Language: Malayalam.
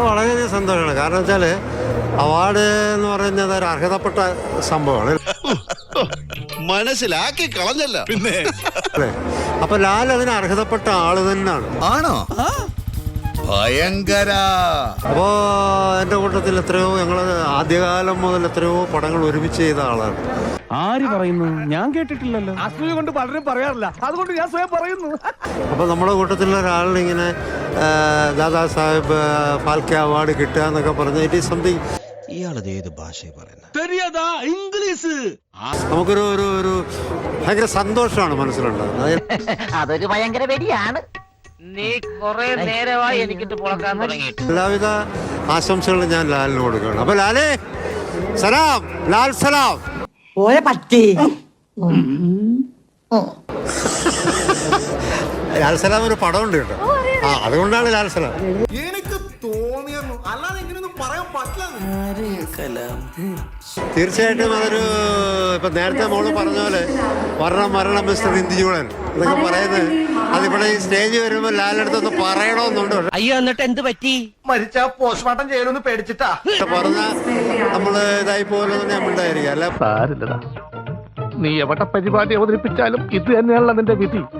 വളരെയധികം സന്തോഷമാണ്. കാരണം വെച്ചാൽ അവാർഡ് എന്ന് പറയുന്നത് ഒരു അർഹതപ്പെട്ട സംഭവമാണ്. മനസ്സിലാക്കി കളഞ്ഞല്ല പിന്നെ. അപ്പൊ ലാൽ അതിന് അർഹതപ്പെട്ട ആള് തന്നെയാണ്. ആണോ? ഭയങ്കര. അപ്പോ എന്റെ കൂട്ടത്തിൽ എത്രയോ ഞങ്ങൾ ആദ്യകാലം മുതൽ എത്രയോ പടങ്ങൾ ഒരുമിച്ച് ചെയ്ത ആളാണ്. ആര് പറയുന്നു? ഞാൻ കേട്ടിട്ടില്ലല്ലോ. അസൂയ കൊണ്ട് പലരും പറയാറില്ല, അതുകൊണ്ട് ഞാൻ സ്വയം പറയുന്നു. അപ്പൊ നമ്മുടെ കൂട്ടത്തിലുള്ള ഒരാളിങ്ങനെ ദാദാ സാഹിബ് ഫാൽക്കെ അവാർഡ് കിട്ടുക എന്നൊക്കെ പറഞ്ഞ ഇറ്റ് ഈസ് സംതിങ്. ഇയാളത് ഏത് ഭാഷയെ പറയുന്നത്? ഇംഗ്ലീഷ്. നമുക്കൊരു ഒരു ഒരു ഭയങ്കര സന്തോഷമാണ് മനസ്സിലുണ്ടാകുന്നത്. അതൊരു ഭയങ്കര വെടിയാണ്. നീ കുറെ നേരമായി എനിക്കിട്ട് പുളക്കാൻ തുടങ്ങിയിട്ട്. എല്ലാവിധ ആശംസകളും ഞാൻ ലാലിന് കൊടുക്കുകയാണ്. അപ്പൊ ലാലേ സലാം, ലാൽ സലാം. ഓരെ പറ്റി ലാൽ സലാം ഒരു പടമുണ്ട് കേട്ടോ. അതുകൊണ്ടാണ് ലാൽ സലാം. എനിക്ക് തോന്നിയെന്നു, അല്ലാതെ ഇങ്ങനെയൊന്നും പറയാൻ പറ്റില്ല. തീർച്ചയായിട്ടും അതൊരു ഇപ്പൊ നേരത്തെ മോള് പറഞ്ഞ പോലെ മരണം മിസ്റ്റർ ഇന്ത്യജൂടൻ എന്നൊക്കെ പറയുന്നത് അതിവിടെ ഈ സ്റ്റേജ് വരുമ്പോ ലാലെടുത്തൊന്ന് പറയണമെന്നുണ്ട്. അയ്യോ, എന്നിട്ട് എന്ത് പറ്റി? മരിച്ച പോസ്റ്റ്മോർട്ടം ചെയ്യണമെന്ന് പേടിച്ചിട്ടാ പറഞ്ഞ നമ്മള് ഇതായി പോലെ തന്നെ ഉണ്ടായിരിക്കും. അല്ല, നീ എവിടെ പരിപാടി അവതരിപ്പിച്ചാലും ഇത് തന്നെയാണല്ലോ നിന്റെ വിധി.